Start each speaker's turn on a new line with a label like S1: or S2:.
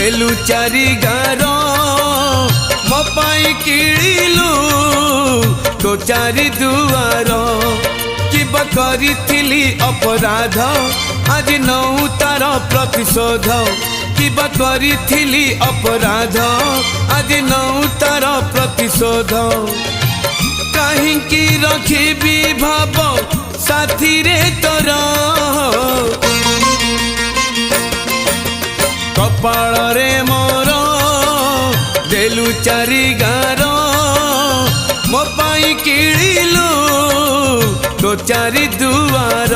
S1: देलु चारि गार मो पाई किळिलु तो चारि दुआर किबा करिथिली अपराध आज नौ तार प्रतिशोध किबा करिथिली अपराध आज नौ तार प्रतिशोध काहींकी रखिबी भाव साथी रे तोर कपाल रे मोर देलु चारि गार मो पाई किळिलु तो चारि दुआर।